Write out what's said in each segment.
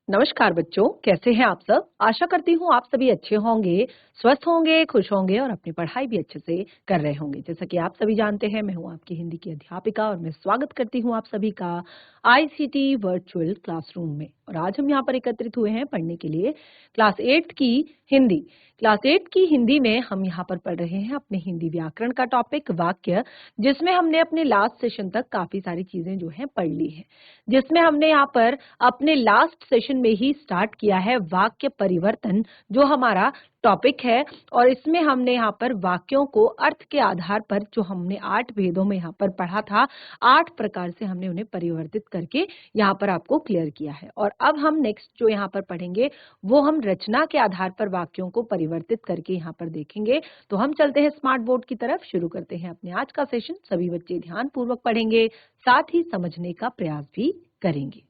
नमस्कार बच्चों, कैसे हैं आप सब? आशा करती हूँ आप सभी अच्छे होंगे, स्वस्थ होंगे, खुश होंगे और अपनी पढ़ाई भी अच्छे से कर रहे होंगे। जैसा कि आप सभी जानते हैं, मैं हूँ आपकी हिंदी की अध्यापिका और मैं स्वागत करती हूँ आप सभी का आईसीटी वर्चुअल क्लासरूम में। और आज हम यहाँ पर एकत्रित हुए हैं पढ़ने के लिए क्लास 8 की हिंदी। क्लास 8 की हिंदी में हम यहाँ पर पढ़ रहे हैं अपने हिंदी व्याकरण का टॉपिक वाक्य, जिसमें हमने अपने लास्ट सेशन तक काफी सारी चीजें जो है पढ़ ली है। जिसमें हमने यहाँ पर अपने लास्ट सेशन में ही स्टार्ट किया है वाक्य परिवर्तन, जो हमारा टॉपिक है। और इसमें हमने यहाँ पर वाक्यों को अर्थ के आधार पर, जो हमने 8 भेदों में यहाँ पर पढ़ा था, 8 प्रकार से हमने उन्हें परिवर्तित करके यहाँ पर आपको क्लियर किया है। और अब हम नेक्स्ट जो यहाँ पर पढ़ेंगे वो हम रचना के आधार पर वाक्यों को परिवर्तित करके यहाँ पर देखेंगे। तो हम चलते हैं स्मार्ट बोर्ड की तरफ, शुरू करते हैं अपने आज का सेशन। सभी बच्चे ध्यान पूर्वक पढ़ेंगे, साथ ही समझने का प्रयास भी करेंगे।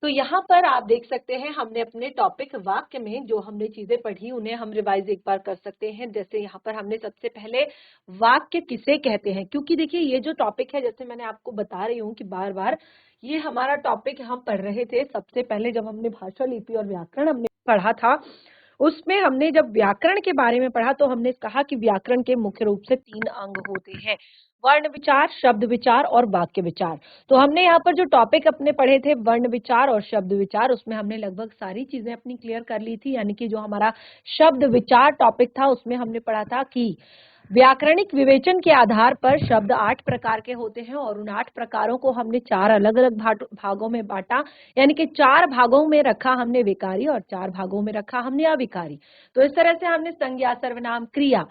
तो यहाँ पर आप देख सकते हैं हमने अपने टॉपिक वाक्य में जो हमने चीजें पढ़ी उन्हें हम रिवाइज एक बार कर सकते हैं। जैसे यहाँ पर हमने सबसे पहले वाक्य किसे कहते हैं, क्योंकि देखिए ये जो टॉपिक है, जैसे मैंने आपको बता रही हूँ कि बार बार ये हमारा टॉपिक हम पढ़ रहे थे। सबसे पहले जब हमने भाषा लिपि और व्याकरण हमने पढ़ा था, उसमें हमने जब व्याकरण के बारे में पढ़ा तो हमने कहा कि व्याकरण के मुख्य रूप से 3 अंग होते हैं: वर्ण विचार, शब्द विचार और वाक्य विचार। तो हमने यहाँ पर जो टॉपिक अपने पढ़े थे वर्ण विचार और शब्द विचार, उसमें हमने लगभग सारी चीजें अपनी क्लियर कर ली थी। यानी कि जो हमारा शब्द विचार टॉपिक था उसमें हमने पढ़ा था कि व्याकरणिक विवेचन के आधार पर शब्द 8 प्रकार के होते हैं और उन 8 प्रकारों को हमने 4 अलग-अलग भागों में बांटा। यानी कि 4 भागों में रखा हमने विकारी और 4 भागों में रखा हमने अविकारी। तो इस तरह से हमने संज्ञा, सर्वनाम, क्रिया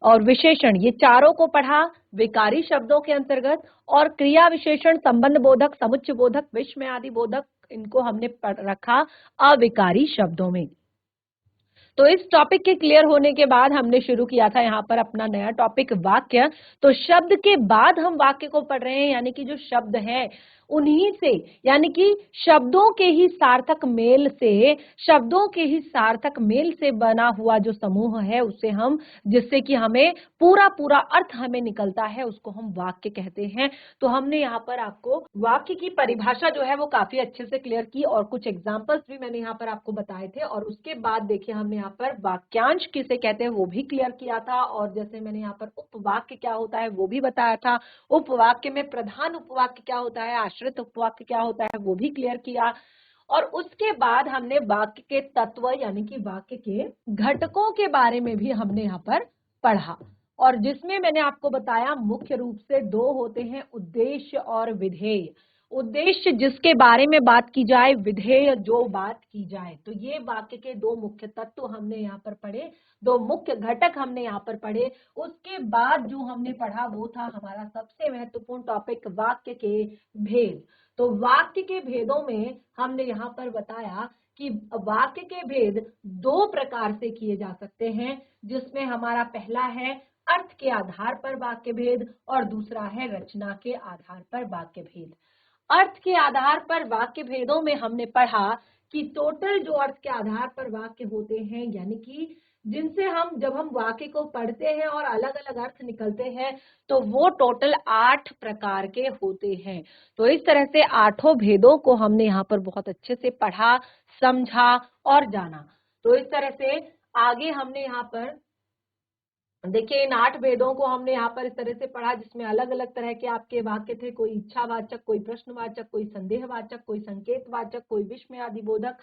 और विशेषण, ये चारों को पढ़ा विकारी शब्दों के अंतर्गत। और क्रिया, विशेषण, संबंध बोधक, समुच्चय बोधक, विस्मय आदि बोधक, इनको हमने रखा अविकारी शब्दों में। तो इस टॉपिक के क्लियर होने के बाद हमने शुरू किया था यहाँ पर अपना नया टॉपिक वाक्य। तो शब्द के बाद हम वाक्य को पढ़ रहे हैं, यानी कि जो शब्द है उन्हीं से, यानी कि शब्दों के ही सार्थक मेल से, शब्दों के ही सार्थक मेल से बना हुआ जो समूह है उसे हम, जिससे कि हमें पूरा पूरा अर्थ हमें निकलता है, उसको हम वाक्य कहते हैं। तो हमने यहाँ पर आपको वाक्य की परिभाषा जो है वो काफी अच्छे से क्लियर की और कुछ एग्जाम्पल्स भी मैंने यहाँ पर आपको बताए थे। और उसके बाद देखिए हमने यहाँ पर वाक्यांश किसे कहते हैं वो भी क्लियर किया था। और जैसे मैंने यहाँ पर उपवाक्य क्या होता है वो भी बताया था, उपवाक्य में प्रधान उपवाक्य क्या होता है, आश्रित उपवाक्य क्या होता है वो भी क्लियर किया। और उसके बाद हमने वाक्य के तत्व यानी कि वाक्य के घटकों के बारे में भी हमने यहाँ पर पढ़ा। और जिसमें मैंने आपको बताया मुख्य रूप से 2 होते हैं, उद्देश्य और विधेय। उद्देश्य जिसके बारे में बात की जाए, विधेय जो बात की जाए। तो ये वाक्य के 2 मुख्य तत्व हमने यहाँ पर पढ़े, 2 मुख्य घटक हमने यहाँ पर पढ़े। उसके बाद जो हमने पढ़ा वो था हमारा सबसे महत्वपूर्ण टॉपिक वाक्य के भेद। तो वाक्य के भेदों में हमने यहाँ पर बताया कि वाक्य के भेद 2 प्रकार से किए जा सकते हैं, जिसमें हमारा पहला है अर्थ के आधार पर वाक्य भेद और दूसरा है रचना के आधार पर वाक्य भेद। अर्थ के आधार पर वाक्य भेदों में हमने पढ़ा कि टोटल जो अर्थ के आधार पर वाक्य होते हैं, यानी कि जिनसे हम, जब हम वाक्य को पढ़ते हैं और अलग अलग अर्थ निकलते हैं, तो वो टोटल 8 प्रकार के होते हैं। तो इस तरह से 8 भेदों को हमने यहाँ पर बहुत अच्छे से पढ़ा, समझा और जाना। तो इस तरह से आगे हमने यहाँ पर देखिए इन 8 भेदों को हमने यहाँ पर इस तरह से पढ़ा, जिसमें अलग अलग तरह के आपके वाक्य थे। कोई इच्छावाचक, कोई प्रश्नवाचक, कोई संदेहवाचक, कोई संकेतवाचक, कोई विस्मयादिबोधक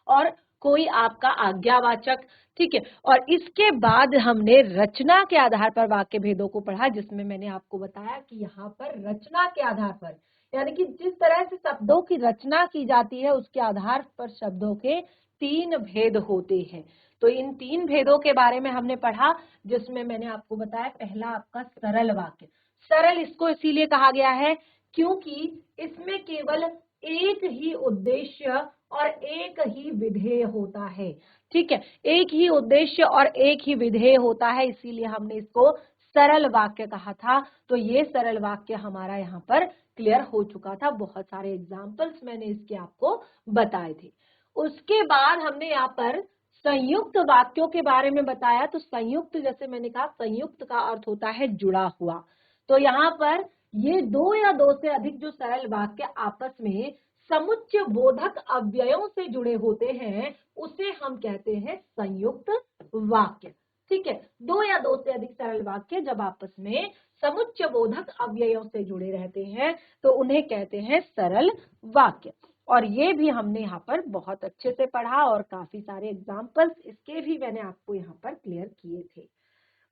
और कोई आपका आज्ञावाचक। ठीक है। और इसके बाद हमने रचना के आधार पर वाक्य भेदों को पढ़ा, जिसमें मैंने आपको बताया कि यहाँ पर रचना के आधार पर, यानी कि जिस तरह से शब्दों की रचना की जाती है उसके आधार पर शब्दों के 3 भेद होते हैं। तो इन 3 भेदों के बारे में हमने पढ़ा, जिसमें मैंने आपको बताया पहला आपका सरल वाक्य। सरल इसको इसीलिए कहा गया है क्योंकि इसमें केवल एक ही उद्देश्य और एक ही विधेय होता है। ठीक है, एक ही उद्देश्य और एक ही विधेय होता है, इसीलिए हमने इसको सरल वाक्य कहा था। तो ये सरल वाक्य हमारा यहाँ पर क्लियर हो चुका था, बहुत सारे एग्जाम्पल्स मैंने इसके आपको बताए थे। उसके बाद हमने यहाँ पर संयुक्त वाक्यों के बारे में बताया। तो संयुक्त, जैसे मैंने कहा, संयुक्त का अर्थ होता है जुड़ा हुआ। तो यहाँ पर ये 2 या 2 से अधिक जो सरल वाक्य आपस में समुच्चय बोधक अव्ययों से जुड़े होते हैं उसे हम कहते हैं संयुक्त वाक्य। ठीक है, दो या दो से अधिक सरल वाक्य जब आपस में समुच्चय बोधक अव्ययों से जुड़े रहते हैं तो उन्हें कहते हैं सरल वाक्य। और ये भी हमने यहाँ पर बहुत अच्छे से पढ़ा और काफी सारे एग्जाम्पल्स इसके भी मैंने आपको यहाँ पर क्लियर किए थे।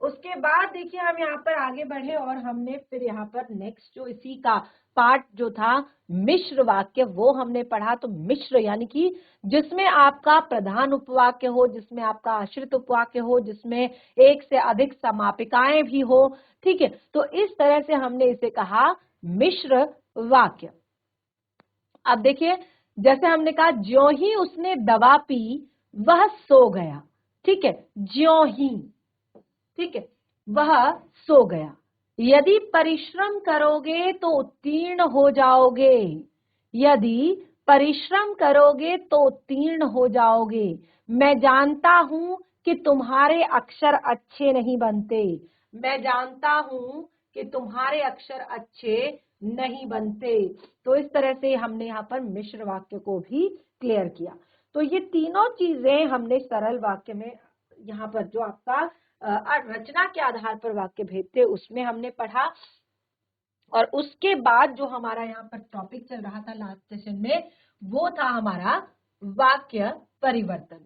उसके बाद देखिए हम यहाँ पर आगे बढ़े और हमने फिर यहाँ पर नेक्स्ट जो इसी का पार्ट जो था मिश्र वाक्य वो हमने पढ़ा। तो मिश्र यानी कि जिसमें आपका प्रधान उपवाक्य हो, जिसमें आपका आश्रित उपवाक्य हो, जिसमें एक से अधिक समापिकाएं भी हो। ठीक है, तो इस तरह से हमने इसे कहा मिश्र वाक्य। अब देखिए जैसे हमने कहा ज्यों ही उसने दवा पी वह सो गया। ठीक है, ज्यों ही, ठीक है, वह सो गया। यदि परिश्रम करोगे तो उत्तीर्ण हो जाओगे। यदि परिश्रम करोगे तो उत्तीर्ण हो जाओगे। मैं जानता हूं कि तुम्हारे अक्षर अच्छे नहीं बनते। मैं जानता हूं कि तुम्हारे अक्षर अच्छे नहीं बनते। तो इस तरह से हमने यहाँ पर मिश्र वाक्य को भी क्लियर किया। तो ये तीनों चीजें हमने सरल वाक्य में यहाँ पर जो आपका रचना के आधार पर वाक्य भेद थे उसमें हमने पढ़ा। और उसके बाद जो हमारा यहाँ पर टॉपिक चल रहा था लास्ट सेशन में वो था हमारा वाक्य परिवर्तन।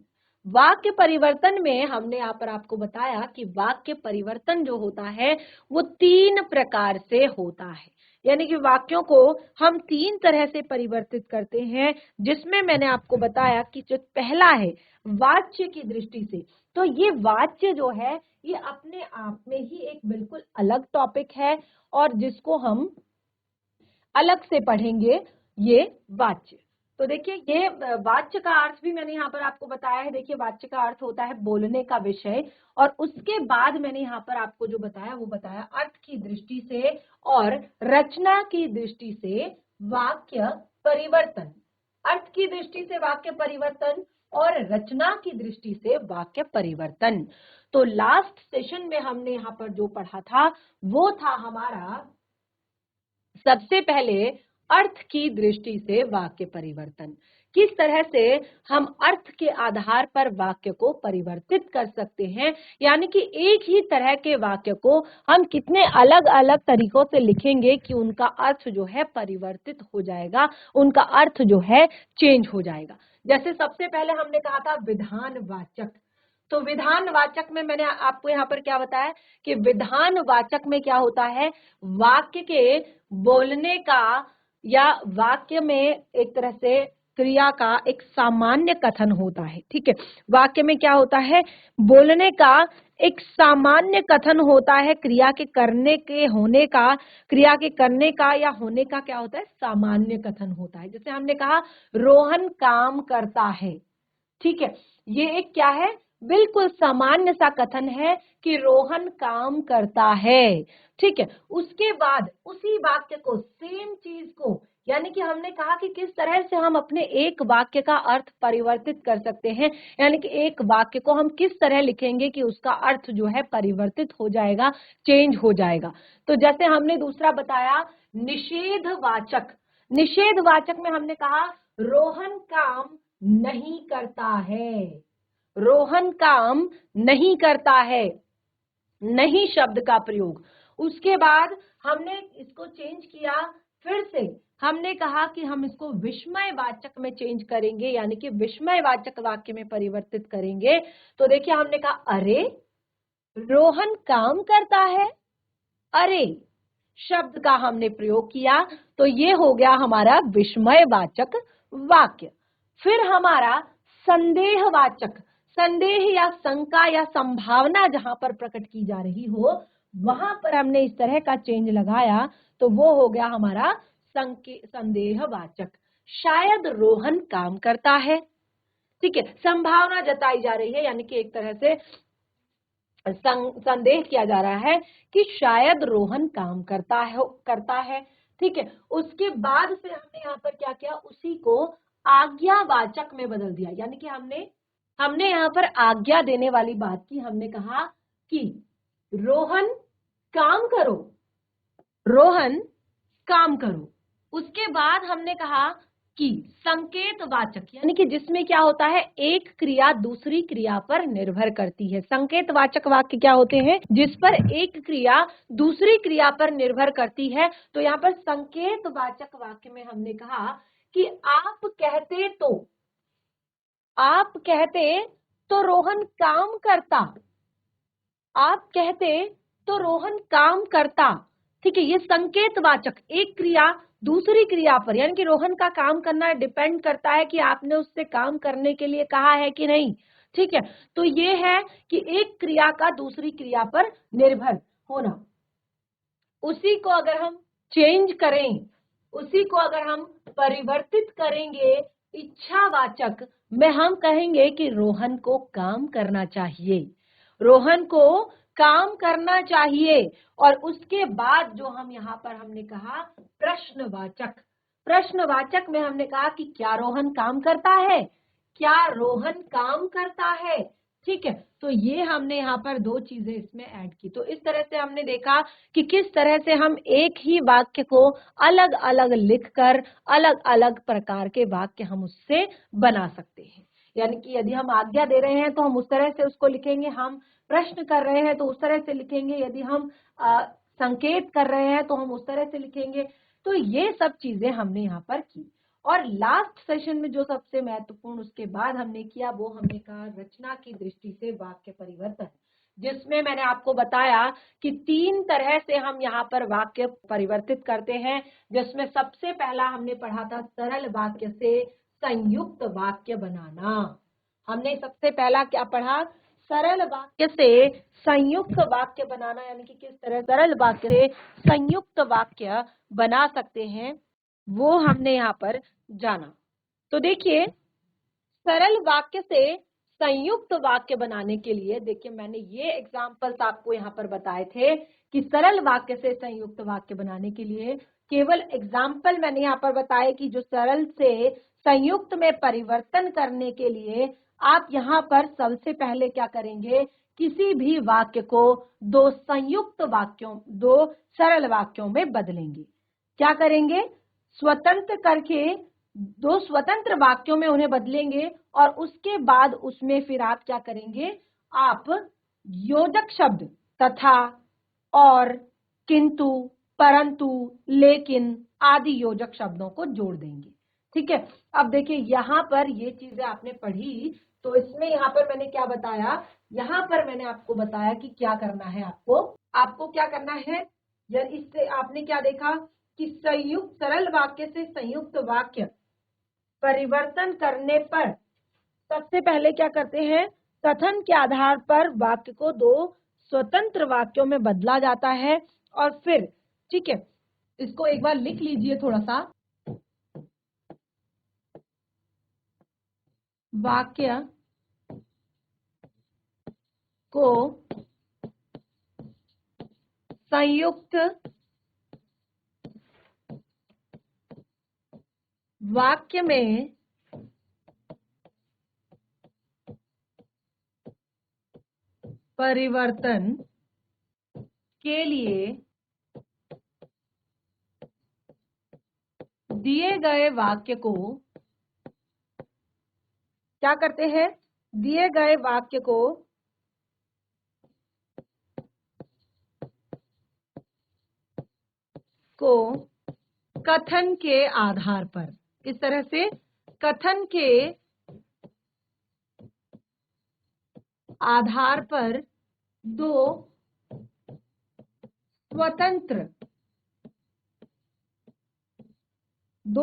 वाक्य परिवर्तन में हमने यहाँ पर आपको बताया कि वाक्य परिवर्तन जो होता है वो 3 प्रकार से होता है। यानी कि वाक्यों को हम 3 तरह से परिवर्तित करते हैं, जिसमें मैंने आपको बताया कि जो पहला है वाच्य की दृष्टि से। तो ये वाच्य जो है ये अपने आप में ही एक बिल्कुल अलग टॉपिक है और जिसको हम अलग से पढ़ेंगे, ये वाच्य। तो देखिए ये वाच्य का अर्थ भी मैंने यहाँ पर आपको बताया है। देखिए वाच्य का अर्थ होता है बोलने का विषय, और उसके बाद मैंने यहाँ पर आपको जो बताया वो बताया अर्थ की दृष्टि से और रचना की दृष्टि से वाक्य परिवर्तन। अर्थ की दृष्टि से वाक्य परिवर्तन और रचना की दृष्टि से वाक्य परिवर्तन। तो लास्ट सेशन में हमने यहाँ पर जो पढ़ा था वो था हमारा सबसे पहले अर्थ की दृष्टि से वाक्य परिवर्तन। किस तरह से हम अर्थ के आधार पर वाक्य को परिवर्तित कर सकते हैं, यानी कि एक ही तरह के वाक्य को हम कितने अलग अलग तरीकों से लिखेंगे कि उनका अर्थ जो है परिवर्तित हो जाएगा, उनका अर्थ जो है चेंज हो जाएगा। जैसे सबसे पहले हमने कहा था विधानवाचक। तो विधानवाचक में मैंने आपको यहाँ पर क्या बताया कि विधानवाचक में क्या होता है, वाक्य के बोलने का या वाक्य में एक तरह से क्रिया का एक सामान्य कथन होता है। ठीक है, वाक्य में क्या होता है, बोलने का एक सामान्य कथन होता है। क्रिया के करने के होने का, क्रिया के करने का या होने का क्या होता है, सामान्य कथन होता है। जैसे हमने कहा रोहन काम करता है। ठीक है, ये एक क्या है, बिल्कुल सामान्य सा कथन है कि रोहन काम करता है। ठीक है, उसके बाद उसी वाक्य को, सेम चीज को, यानी कि हमने कहा कि किस तरह से हम अपने एक वाक्य का अर्थ परिवर्तित कर सकते हैं, यानी कि एक वाक्य को हम किस तरह लिखेंगे कि उसका अर्थ जो है परिवर्तित हो जाएगा, चेंज हो जाएगा। तो जैसे हमने दूसरा बताया निषेधवाचक। निषेधवाचक में हमने कहा रोहन काम नहीं करता है। रोहन काम नहीं करता है, नहीं शब्द का प्रयोग। उसके बाद हमने इसको चेंज किया, फिर से हमने कहा कि हम इसको विस्मयवाचक में चेंज करेंगे, यानी कि विस्मयवाचक वाक्य में परिवर्तित करेंगे। तो देखिए हमने कहा अरे रोहन काम करता है, अरे शब्द का हमने प्रयोग किया, तो ये हो गया हमारा विस्मयवाचक वाक्य। फिर हमारा संदेहवाचक, संदेह या शंका या संभावना जहां पर प्रकट की जा रही हो वहां पर हमने इस तरह का चेंज लगाया, तो वो हो गया हमारा संदेहवाचक। शायद रोहन काम करता है। ठीक है, संभावना जताई जा रही है, यानी कि एक तरह से संदेह किया जा रहा है कि शायद रोहन काम करता है। ठीक है, उसके बाद फिर हमने यहाँ पर क्या किया, उसी को आज्ञावाचक में बदल दिया, यानी कि हमने यहाँ पर आज्ञा देने वाली बात की। हमने कहा कि रोहन काम करो, रोहन काम करो। उसके बाद हमने कहा की संकेतवाचक, यानी कि जिसमें क्या होता है, एक क्रिया दूसरी क्रिया पर निर्भर करती है। संकेतवाचक वाक्य क्या होते हैं, जिस पर एक क्रिया दूसरी क्रिया पर निर्भर करती है। तो यहाँ पर संकेतवाचक वाक्य में हमने कहा कि आप कहते तो रोहन काम करता, आप कहते तो रोहन काम करता। ठीक है, ये संकेतवाचक, एक क्रिया दूसरी क्रिया पर, यानी कि रोहन का काम करना डिपेंड करता है कि आपने उससे काम करने के लिए कहा है कि नहीं। ठीक है, तो ये है कि एक क्रिया का दूसरी क्रिया पर निर्भर होना। उसी को अगर हम चेंज करें, उसी को अगर हम परिवर्तित करेंगे इच्छावाचक में, हम कहेंगे कि रोहन को काम करना चाहिए, रोहन को काम करना चाहिए। और उसके बाद जो हम यहाँ पर हमने कहा प्रश्नवाचक, प्रश्नवाचक में हमने कहा कि क्या रोहन काम करता है, क्या रोहन काम करता है। ठीक है, तो ये हमने यहाँ पर दो चीजें इसमें ऐड की। तो इस तरह से हमने देखा कि किस तरह से हम एक ही वाक्य को अलग अलग लिखकर अलग अलग प्रकार के वाक्य हम उससे बना सकते हैं। यानी कि यदि हम आज्ञा दे रहे हैं तो हम उस तरह से उसको लिखेंगे, हम प्रश्न कर रहे हैं तो उस तरह से लिखेंगे, यदि हम संकेत कर रहे हैं तो हम उस तरह से लिखेंगे। तो ये सब चीजें हमने यहाँ पर की। और लास्ट सेशन में जो सबसे महत्वपूर्ण उसके बाद हमने किया, वो हमने कहा रचना की दृष्टि से वाक्य परिवर्तन, जिसमें मैंने आपको बताया कि 3 तरह से हम यहाँ पर वाक्य परिवर्तित करते हैं। जिसमें सबसे पहला हमने पढ़ा था सरल वाक्य से संयुक्त वाक्य बनाना। हमने सबसे पहला क्या पढ़ा, सरल वाक्य से संयुक्त वाक्य बनाना, यानी कि किस तरह सरल वाक्य से संयुक्त वाक्य बना सकते हैं, वो हमने यहाँ पर जाना। तो देखिए, सरल वाक्य से संयुक्त वाक्य बनाने के लिए देखिए मैंने ये एग्जांपल्स आपको यहाँ पर बताए थे कि सरल वाक्य से संयुक्त वाक्य बनाने के लिए केवल एग्जाम्पल मैंने यहाँ पर बताए कि जो सरल से संयुक्त में परिवर्तन करने के लिए आप यहाँ पर सबसे पहले क्या करेंगे, किसी भी वाक्य को दो संयुक्त वाक्यों, दो सरल वाक्यों में बदलेंगे। क्या करेंगे, स्वतंत्र करके दो स्वतंत्र वाक्यों में उन्हें बदलेंगे। और उसके बाद उसमें फिर आप क्या करेंगे, आप योजक शब्द तथा, और, किंतु, परंतु, लेकिन आदि योजक शब्दों को जोड़ देंगे। ठीक है, अब देखिए यहाँ पर ये चीजें आपने पढ़ी, तो इसमें यहाँ पर मैंने क्या बताया, यहाँ पर मैंने आपको बताया कि क्या करना है, आपको क्या करना है। इससे आपने क्या देखा कि संयुक्त सरल वाक्य से संयुक्त वाक्य परिवर्तन करने पर सबसे पहले क्या करते हैं, कथन के आधार पर वाक्य को दो स्वतंत्र वाक्यों में बदला जाता है। और फिर ठीक है, इसको एक बार लिख लीजिए थोड़ा सा, वाक्य को संयुक्त वाक्य में परिवर्तन के लिए दिए गए वाक्य को क्या करते हैं, दिए गए वाक्य को कथन के आधार पर, इस तरह से कथन के आधार पर दो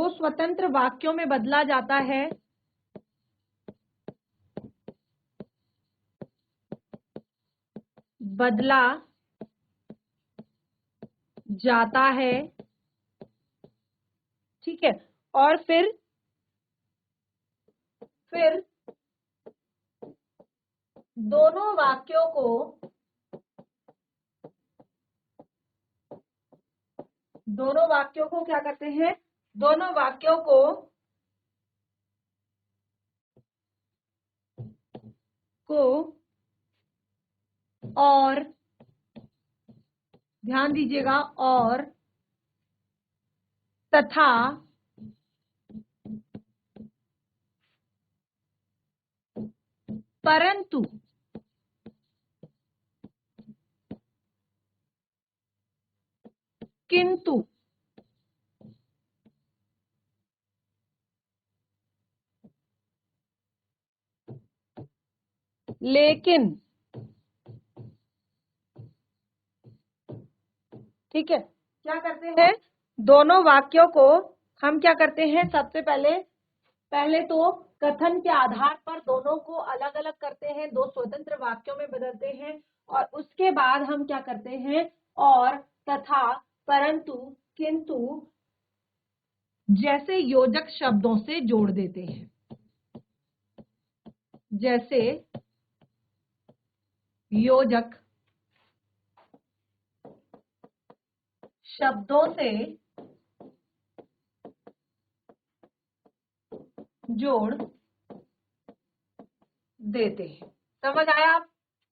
स्वतंत्र वाक्यों में बदला जाता है। बदला जाता है, ठीक है। और फिर दोनों वाक्यों को क्या करते हैं, दोनों वाक्यों को और, ध्यान दीजिएगा, और, तथा परंतु किंतु लेकिन, ठीक है। क्या करते हैं, दोनों वाक्यों को हम क्या करते हैं, सबसे पहले तो कथन के आधार पर दोनों को अलग अलग करते हैं, दो स्वतंत्र वाक्यों में बदलते हैं, और उसके बाद हम क्या करते हैं, और, तथा, परंतु, किंतु जैसे योजक शब्दों से जोड़ देते हैं। जैसे योजक शब्दों से जोड़ देते हैं। समझ आया आप,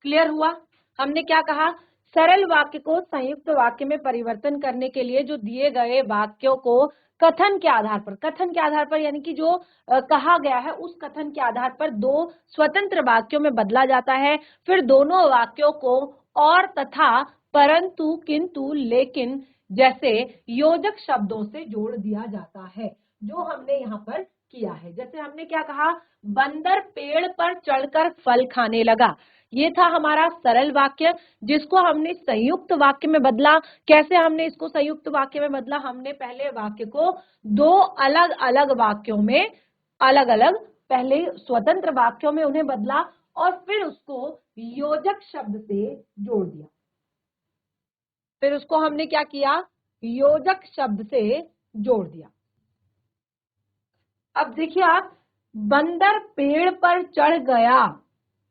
क्लियर हुआ। हमने क्या कहा, सरल वाक्य को संयुक्त वाक्य में परिवर्तन करने के लिए जो दिए गए वाक्यों को कथन के आधार पर यानी कि जो कहा गया है उस कथन के आधार पर दो स्वतंत्र वाक्यों में बदला जाता है। फिर दोनों वाक्यों को और, तथा, परंतु, किंतु, लेकिन जैसे योजक शब्दों से जोड़ दिया जाता है, जो हमने यहाँ पर किया है। जैसे हमने क्या कहा, बंदर पेड़ पर चढ़कर फल खाने लगा। ये था हमारा सरल वाक्य, जिसको हमने संयुक्त वाक्य में बदला। कैसे हमने इसको संयुक्त वाक्य में बदला, हमने पहले वाक्य को दो अलग अलग वाक्यों में अलग अलग, पहले स्वतंत्र वाक्यों में उन्हें बदला और फिर उसको योजक शब्द से जोड़ दिया। फिर उसको हमने क्या किया, योजक शब्द से जोड़ दिया। अब देखिए आप, बंदर पेड़ पर चढ़ गया,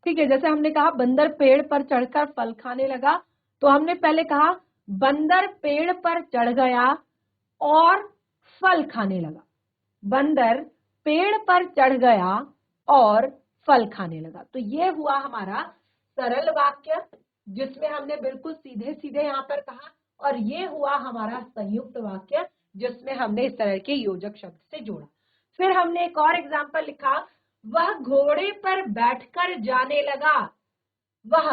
ठीक है। जैसे हमने कहा बंदर पेड़ पर चढ़कर फल खाने लगा, तो हमने पहले कहा बंदर पेड़ पर चढ़ गया और फल खाने लगा। बंदर पेड़ पर चढ़ गया और फल खाने लगा। तो ये हुआ हमारा सरल वाक्य, जिसमें हमने बिल्कुल सीधे सीधे यहाँ पर कहा, और ये हुआ हमारा संयुक्त वाक्य, जिसमें हमने इस तरह के योजक शब्द से जोड़ा। फिर हमने एक और एग्जाम्पल लिखा, वह घोड़े पर बैठकर जाने लगा। वह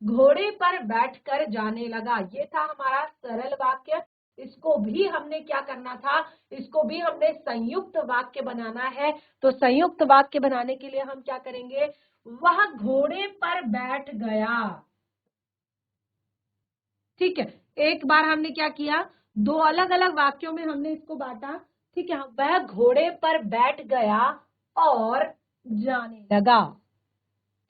घोड़े पर बैठकर जाने लगा। ये था हमारा सरल वाक्य। इसको भी हमने क्या करना था, इसको भी हमने संयुक्त वाक्य बनाना है। तो संयुक्त वाक्य बनाने के लिए हम क्या करेंगे, वह घोड़े पर बैठ गया, ठीक है। एक बार हमने क्या किया, दो अलग अलग वाक्यों में हमने इसको बांटा, ठीक है। वह घोड़े पर बैठ गया और जाने लगा,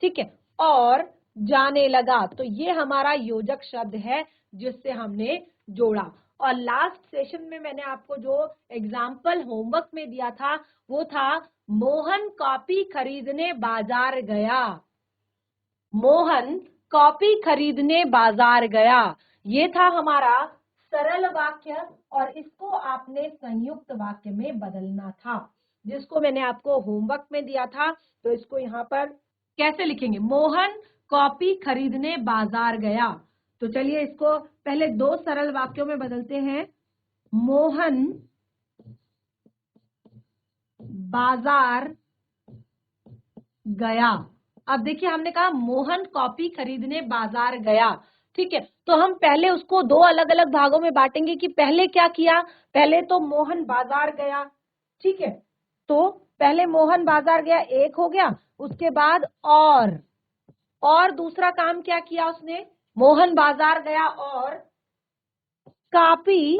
ठीक है, और जाने लगा। तो ये हमारा योजक शब्द है जिससे हमने जोड़ा। और लास्ट सेशन में मैंने आपको जो एग्जाम्पल होमवर्क में दिया था वो था, मोहन कॉपी खरीदने बाजार गया। मोहन कॉपी खरीदने बाजार गया, ये था हमारा सरल वाक्य, और इसको आपने संयुक्त वाक्य में बदलना था, जिसको मैंने आपको होमवर्क में दिया था। तो इसको यहाँ पर कैसे लिखेंगे, मोहन कॉपी खरीदने बाजार गया। तो चलिए इसको पहले दो सरल वाक्यों में बदलते हैं, मोहन बाजार गया। अब देखिए हमने कहा मोहन कॉपी खरीदने बाजार गया, ठीक है। तो हम पहले उसको दो अलग अलग भागों में बांटेंगे कि पहले क्या किया, पहले तो मोहन बाजार गया, ठीक है। तो पहले मोहन बाजार गया एक हो गया, उसके बाद और दूसरा काम क्या किया उसने, मोहन बाजार गया और कॉपी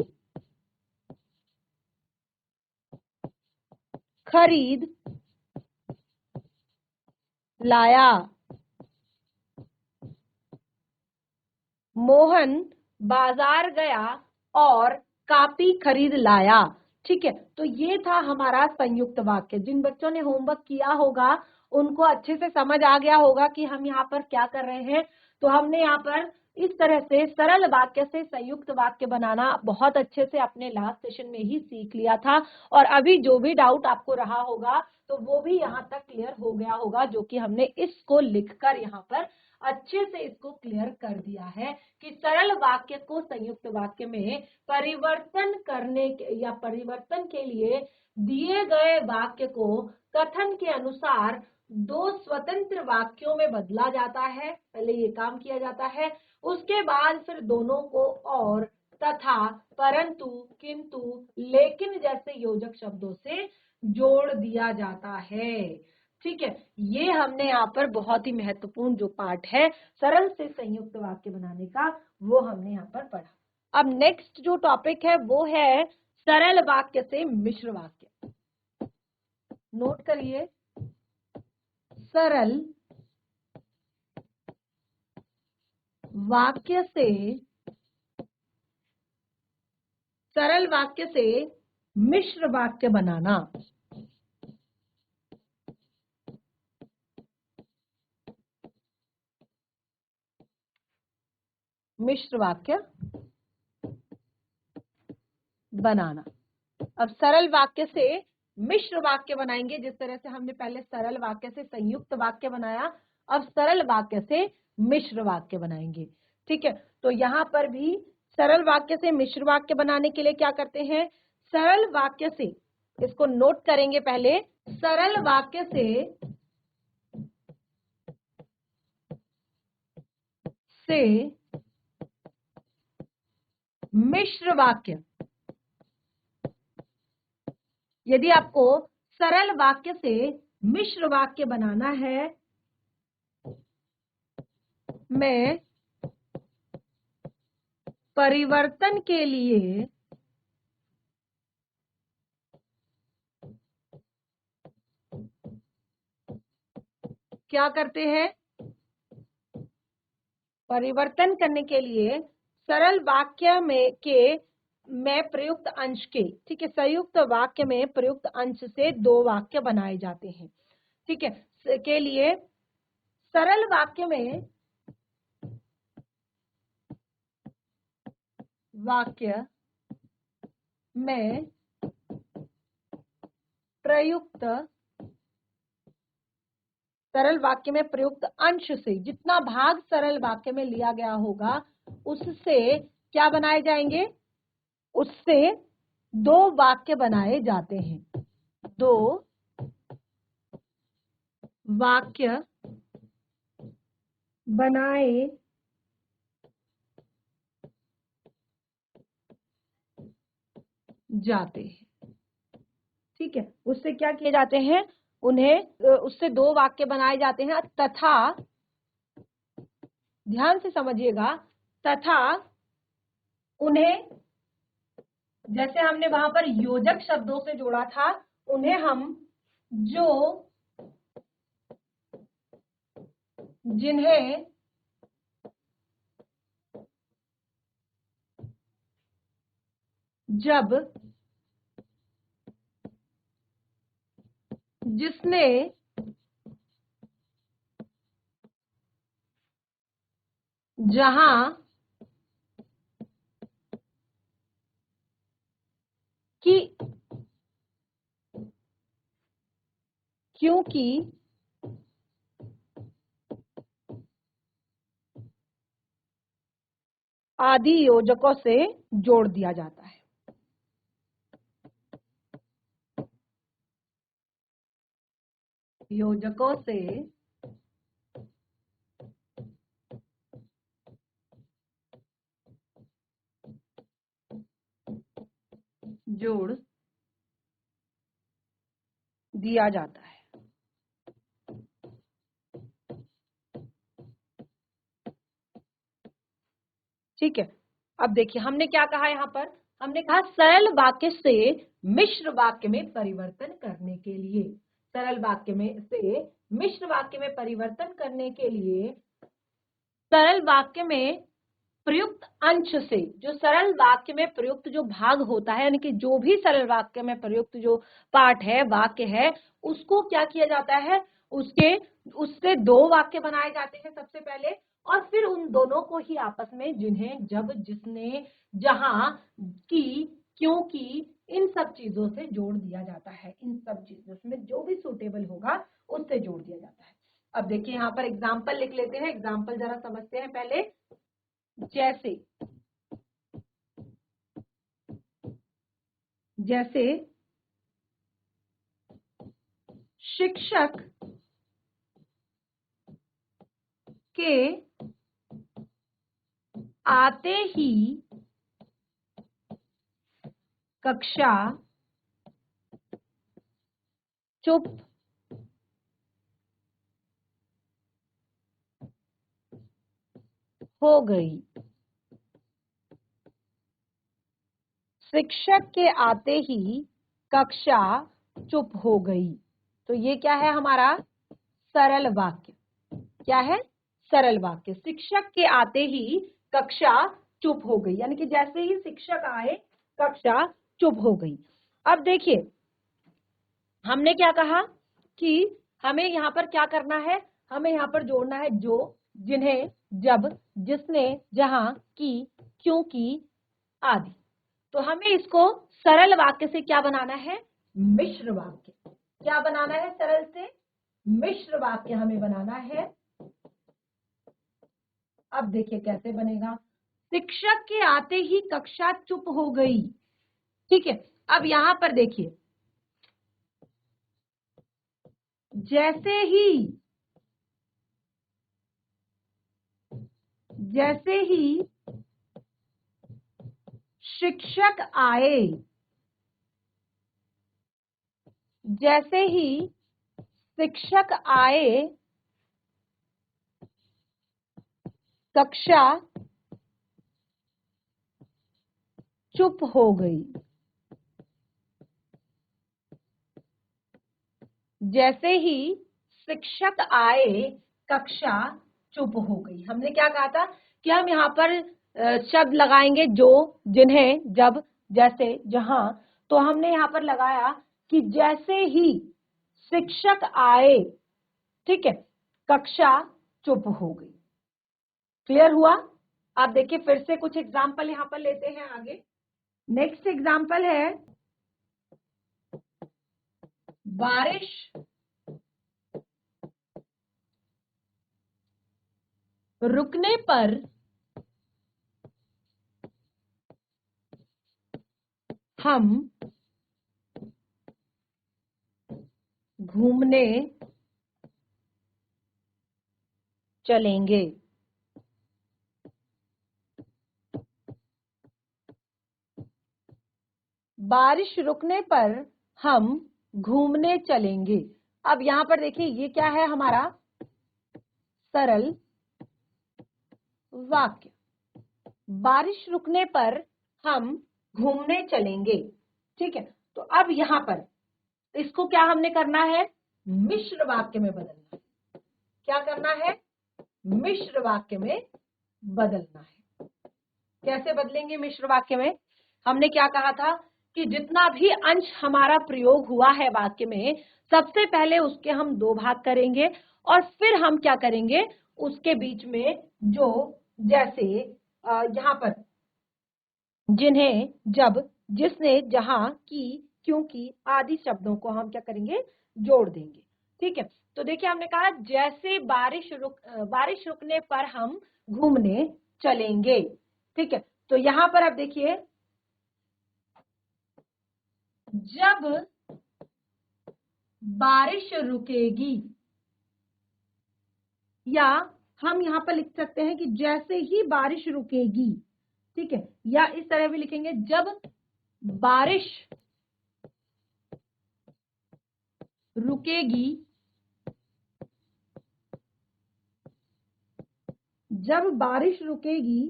खरीद लाया। मोहन बाजार गया और कॉपी खरीद लाया, ठीक है। तो ये था हमारा संयुक्त वाक्य। जिन बच्चों ने होमवर्क किया होगा उनको अच्छे से समझ आ गया होगा कि हम यहाँ पर क्या कर रहे हैं। तो हमने यहाँ पर इस तरह से सरल वाक्य से संयुक्त वाक्य बनाना बहुत अच्छे से अपने लास्ट सेशन में ही सीख लिया था। और अभी जो भी डाउट आपको रहा होगा तो वो भी यहाँ तक क्लियर हो गया होगा, जो कि हमने इसको लिखकर यहाँ पर अच्छे से इसको क्लियर कर दिया है कि सरल वाक्य को संयुक्त वाक्य में परिवर्तन करने के या परिवर्तन के लिए दिए गए वाक्य को कथन के अनुसार दो स्वतंत्र वाक्यों में बदला जाता है। पहले ये काम किया जाता है, उसके बाद फिर दोनों को और, तथा, परंतु, किंतु, लेकिन जैसे योजक शब्दों से जोड़ दिया जाता है। ठीक है, ये हमने यहाँ पर बहुत ही महत्वपूर्ण जो पार्ट है सरल से संयुक्त वाक्य बनाने का, वो हमने यहाँ पर पढ़ा। अब नेक्स्ट जो टॉपिक है वो है सरल वाक्य से मिश्र वाक्य। नोट करिए, सरल वाक्य से मिश्र वाक्य बनाना। मिश्र वाक्य बनाना। अब सरल वाक्य से मिश्र वाक्य बनाएंगे, जिस तरह से हमने पहले सरल वाक्य से संयुक्त वाक्य बनाया, अब सरल वाक्य से मिश्र वाक्य बनाएंगे। ठीक है, तो यहाँ पर भी सरल वाक्य से मिश्र वाक्य बनाने के लिए क्या करते हैं, सरल वाक्य से, इसको नोट करेंगे पहले, सरल वाक्य से मिश्र वाक्य। यदि आपको सरल वाक्य से मिश्र वाक्य बनाना है, मैं परिवर्तन के लिए क्या करते हैं, परिवर्तन करने के लिए सरल वाक्य में प्रयुक्त अंश के, ठीक है, संयुक्त वाक्य में प्रयुक्त अंश से दो वाक्य बनाए जाते हैं। ठीक है, के लिए सरल वाक्य में प्रयुक्त, सरल वाक्य में प्रयुक्त अंश से, जितना भाग सरल वाक्य में लिया गया होगा उससे क्या बनाए जाएंगे, उससे दो वाक्य बनाए जाते हैं। दो वाक्य बनाए जाते हैं। ठीक है, उससे क्या किए जाते हैं, उन्हें उससे दो वाक्य बनाए जाते हैं, तथा, ध्यान से समझिएगा, तथा उन्हें, जैसे हमने वहां पर योजक शब्दों से जोड़ा था, उन्हें हम जिन्हें जब, जिसने, जहां, कि, क्योंकि, आदि योजकों से जोड़ दिया जाता है। योजकों से जोड़ दिया जाता है। ठीक है, अब देखिए हमने क्या कहा, यहाँ पर हमने कहा सरल वाक्य से मिश्र वाक्य में परिवर्तन करने के लिए, सरल वाक्य में से मिश्र वाक्य में परिवर्तन करने के लिए सरल वाक्य में प्रयुक्त अंश से, जो सरल वाक्य में प्रयुक्त जो भाग होता है, यानी कि जो भी सरल वाक्य में प्रयुक्त जो पार्ट है, वाक्य है, उसको क्या किया जाता है, उससे दो वाक्य बनाए जाते हैं सबसे पहले, और फिर उन दोनों को ही आपस में जिन्हें, जब, जिसने, जहां, की, क्योंकि, इन सब चीजों से जोड़ दिया जाता है। इन सब चीजों में जो भी सुटेबल होगा उससे जोड़ दिया जाता है। अब देखिए यहाँ पर एग्जाम्पल लिख लेते हैं, एग्जाम्पल जरा समझते हैं पहले। जैसे शिक्षक के आते ही कक्षा चुप हो गई। शिक्षक के आते ही कक्षा चुप हो गई। तो ये क्या है हमारा सरल वाक्य। क्या है? सरल वाक्य। शिक्षक के आते ही कक्षा चुप हो गई, यानी कि जैसे ही शिक्षक आए कक्षा चुप हो गई। अब देखिए हमने क्या कहा कि हमें यहाँ पर क्या करना है, हमें यहाँ पर जोड़ना है जो, जिन्हें, जब, जिसने, जहां, की, क्योंकि आदि। तो हमें इसको सरल वाक्य से क्या बनाना है? मिश्र वाक्य। क्या बनाना है? सरल से मिश्र वाक्य हमें बनाना है। अब देखिए कैसे बनेगा। शिक्षक के आते ही कक्षा चुप हो गई। ठीक है, अब यहां पर देखिए जैसे ही शिक्षक आए, जैसे ही शिक्षक आए कक्षा चुप हो गई। जैसे ही शिक्षक आए कक्षा चुप हो गई। हमने क्या कहा था कि हम यहाँ पर शब्द लगाएंगे जो, जिन्हें, जब, जैसे, जहां। तो हमने यहाँ पर लगाया कि जैसे ही शिक्षक आए, ठीक है, कक्षा चुप हो गई। क्लियर हुआ? आप देखिए फिर से कुछ एग्जाम्पल यहाँ पर लेते हैं आगे। नेक्स्ट एग्जाम्पल है बारिश रुकने पर हम घूमने चलेंगे। बारिश रुकने पर हम घूमने चलेंगे। अब यहां पर देखिए ये क्या है हमारा सरल वाक्य। बारिश रुकने पर हम घूमने चलेंगे। ठीक है, तो अब यहां पर इसको क्या हमने करना है? मिश्र वाक्य में बदलना है। क्या करना है? मिश्र वाक्य में बदलना है। कैसे बदलेंगे मिश्र वाक्य में? हमने क्या कहा था कि जितना भी अंश हमारा प्रयोग हुआ है वाक्य में, सबसे पहले उसके हम दो भाग करेंगे और फिर हम क्या करेंगे, उसके बीच में जो, जैसे, यहाँ पर जिन्हें, जब, जिसने, जहां, की, क्योंकि आदि शब्दों को हम क्या करेंगे? जोड़ देंगे। ठीक है, तो देखिए हमने कहा जैसे बारिश रुकने पर हम घूमने चलेंगे। ठीक है, तो यहां पर अब देखिए जब बारिश रुकेगी, या हम यहां पर लिख सकते हैं कि जैसे ही बारिश रुकेगी। ठीक है, या इस तरह भी लिखेंगे जब बारिश रुकेगी, जब बारिश रुकेगी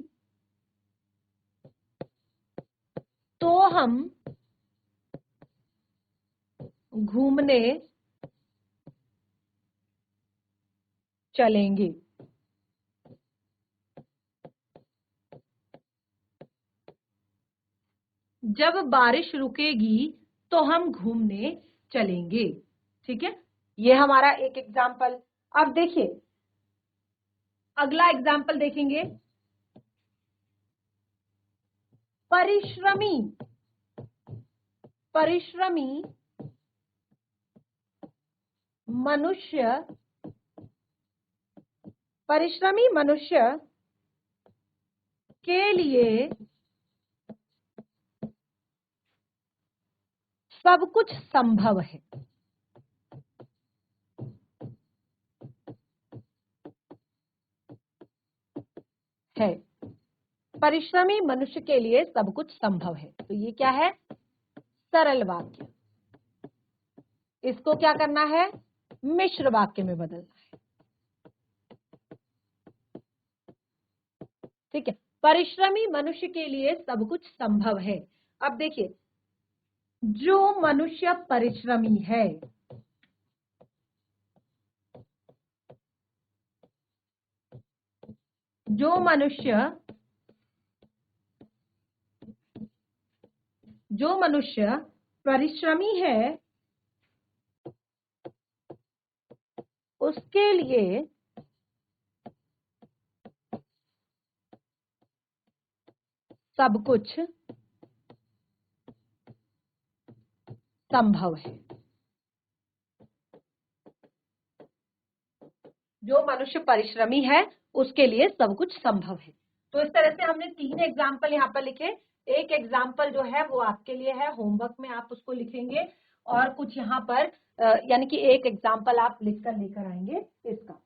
तो हम घूमने चलेंगे। जब बारिश रुकेगी तो हम घूमने चलेंगे। ठीक है, ये हमारा एक एग्जाम्पल। अब देखिए अगला एग्जाम्पल देखेंगे। परिश्रमी परिश्रमी मनुष्य परिश्रमी मनुष्य के लिए सब कुछ संभव है। है, परिश्रमी मनुष्य के लिए सब कुछ संभव है। तो ये क्या है? सरल वाक्य। इसको क्या करना है? मिश्र वाक्य में बदलना है। ठीक है, परिश्रमी मनुष्य के लिए सब कुछ संभव है। अब देखिए, जो मनुष्य परिश्रमी है, जो मनुष्य परिश्रमी है, उसके लिए सब कुछ संभव है। जो मनुष्य परिश्रमी है उसके लिए सब कुछ संभव है। तो इस तरह से हमने 3 एग्जाम्पल यहाँ पर लिखे। एक एग्जाम्पल जो है वो आपके लिए है, होमवर्क में आप उसको लिखेंगे, और कुछ यहाँ पर यानी कि एक एग्जाम्पल आप लिखकर लेकर आएंगे इसका।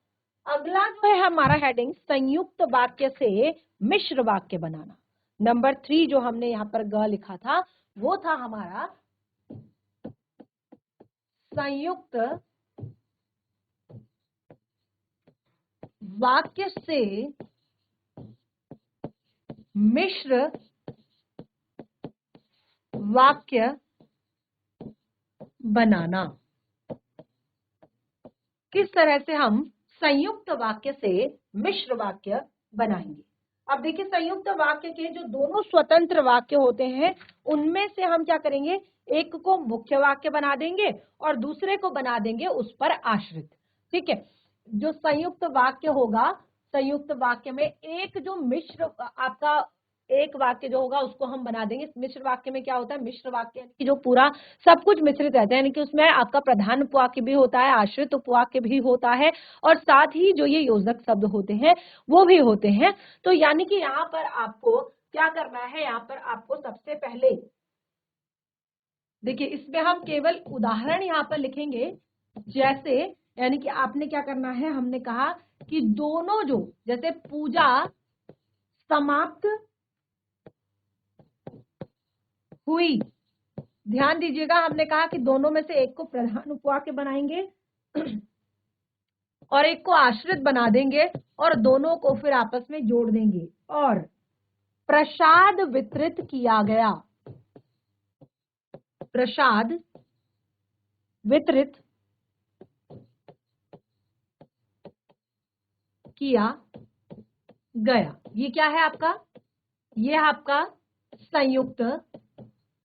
अगला जो है हमारा हेडिंग, संयुक्त वाक्य से मिश्र वाक्य बनाना। नंबर 3 जो हमने यहाँ पर ग लिखा था वो था हमारा संयुक्त वाक्य से मिश्र वाक्य बनाना। किस तरह से हम संयुक्त वाक्य से मिश्र वाक्य बनाएंगे? अब देखिए, संयुक्त वाक्य के जो दोनों स्वतंत्र वाक्य होते हैं उनमें से हम क्या करेंगे, एक को मुख्य वाक्य बना देंगे और दूसरे को बना देंगे उस पर आश्रित। ठीक है, जो संयुक्त वाक्य होगा, संयुक्त वाक्य में एक जो मिश्र आपका एक वाक्य जो होगा उसको हम बना देंगे। मिश्र वाक्य में क्या होता है, मिश्र वाक्य यानी कि जो पूरा सब कुछ मिश्रित रहता है, यानी कि उसमें आपका प्रधान उपवाक्य भी होता है, आश्रित उपवाक्य भी होता है, और साथ ही जो ये योजक शब्द होते हैं वो भी होते हैं। तो यानी कि यहाँ पर आपको क्या करना है, यहाँ पर आपको सबसे पहले देखिए, इसमें हम केवल उदाहरण यहाँ पर लिखेंगे। जैसे यानी कि आपने क्या करना है, हमने कहा कि दोनों जो, जैसे पूजा समाप्त हुई, ध्यान दीजिएगा, हमने कहा कि दोनों में से एक को प्रधान उपवाक्य बनाएंगे और एक को आश्रित बना देंगे और दोनों को फिर आपस में जोड़ देंगे। और प्रसाद वितरित किया गया, प्रसाद वितरित किया गया, ये क्या है आपका, ये आपका संयुक्त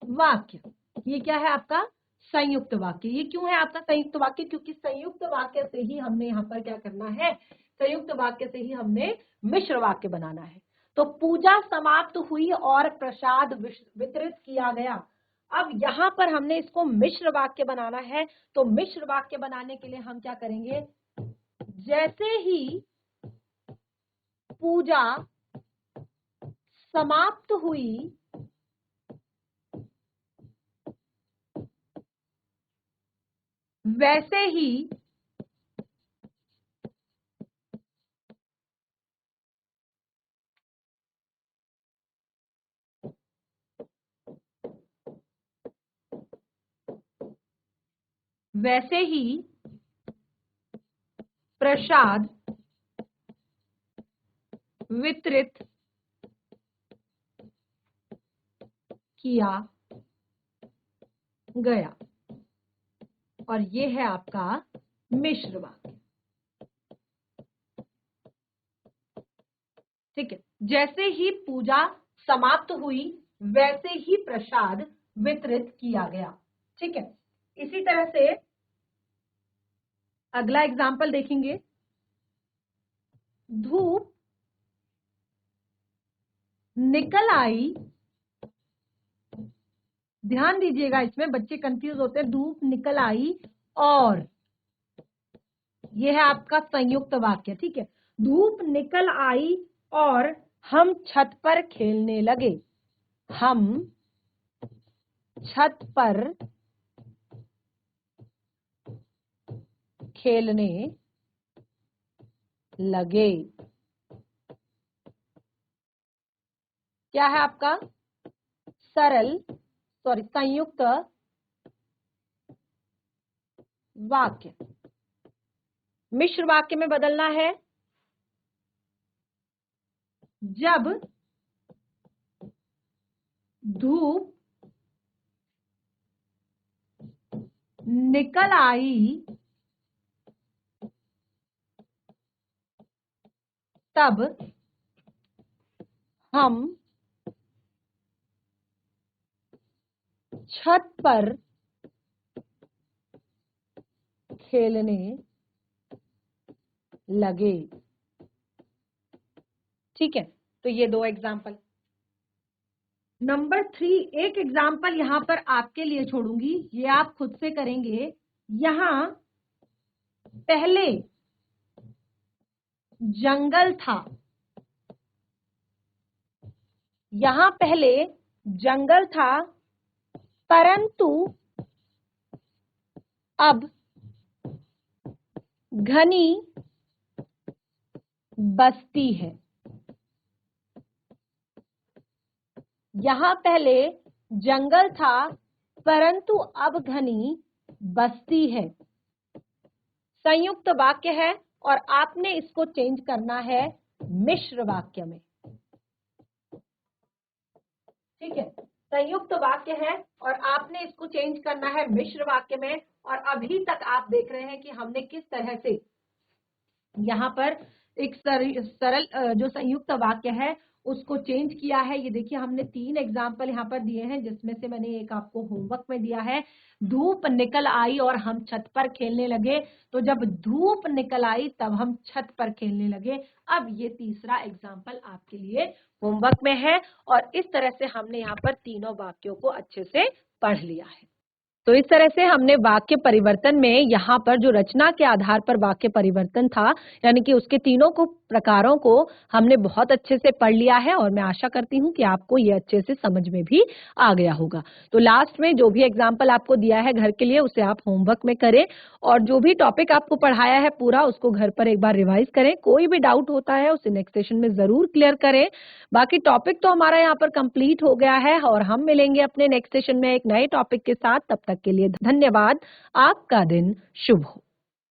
वाक्य। ये क्या है आपका संयुक्त वाक्य। ये क्यों है आपका संयुक्त वाक्य, क्योंकि संयुक्त वाक्य से ही हमने यहाँ पर क्या करना है, संयुक्त वाक्य से ही हमने मिश्र वाक्य बनाना है। तो पूजा समाप्त हुई और प्रसाद वितरित किया गया। अब यहाँ पर हमने इसको मिश्र वाक्य बनाना है। तो मिश्र वाक्य बनाने के लिए हम क्या करेंगे, जैसे ही पूजा समाप्त हुई वैसे ही प्रसाद वितरित किया गया। और ये है आपका मिश्र वाक्य। ठीक है, जैसे ही पूजा समाप्त हुई वैसे ही प्रसाद वितरित किया गया। ठीक है, इसी तरह से अगला एग्जाम्पल देखेंगे, धूप निकल आई, ध्यान दीजिएगा इसमें बच्चे कंफ्यूज होते हैं, धूप निकल आई और ये है आपका संयुक्त वाक्य। ठीक है, धूप निकल आई और हम छत पर खेलने लगे, हम छत पर खेलने लगे। क्या है आपका संयुक्त वाक्य। मिश्र वाक्य में बदलना है जब धूप निकल आई तब हम छत पर खेलने लगे। ठीक है, तो ये 2 एग्जाम्पल। नंबर 3, एक एग्जाम्पल यहां पर आपके लिए छोड़ूंगी, ये आप खुद से करेंगे। यहां पहले जंगल था, यहां पहले जंगल था, परंतु अब घनी बस्ती है। यहां पहले जंगल था, परंतु अब घनी बस्ती है। संयुक्त वाक्य है और आपने इसको चेंज करना है मिश्र वाक्य में। ठीक है, संयुक्त वाक्य है और आपने इसको चेंज करना है मिश्र वाक्य में। और अभी तक आप देख रहे हैं कि हमने किस तरह से यहाँ पर एक सरल जो संयुक्त वाक्य है उसको चेंज किया है। ये देखिए, हमने 3 एग्जाम्पल यहाँ पर दिए हैं, जिसमें से मैंने एक आपको होमवर्क में दिया है। धूप निकल आई और हम छत पर खेलने लगे। तो जब धूप निकल आई तब हम छत पर खेलने लगे। अब ये तीसरा एग्जाम्पल आपके लिए होमवर्क में है और इस तरह से हमने यहाँ पर तीनों वाक्यों को अच्छे से पढ़ लिया है। तो इस तरह से हमने वाक्य परिवर्तन में यहाँ पर जो रचना के आधार पर वाक्य परिवर्तन था, यानी कि उसके तीनों को प्रकारों को हमने बहुत अच्छे से पढ़ लिया है और मैं आशा करती हूँ कि आपको ये अच्छे से समझ में भी आ गया होगा। तो लास्ट में जो भी एग्जाम्पल आपको दिया है घर के लिए, उसे आप होमवर्क में करें और जो भी टॉपिक आपको पढ़ाया है पूरा, उसको घर पर एक बार रिवाइज करें। कोई भी डाउट होता है उसे नेक्स्ट सेशन में जरूर क्लियर करें। बाकी टॉपिक तो हमारा यहाँ पर कंप्लीट हो गया है और हम मिलेंगे अपने नेक्स्ट सेशन में एक नए टॉपिक के साथ। तब तक के लिए धन्यवाद। आपका दिन शुभ हो।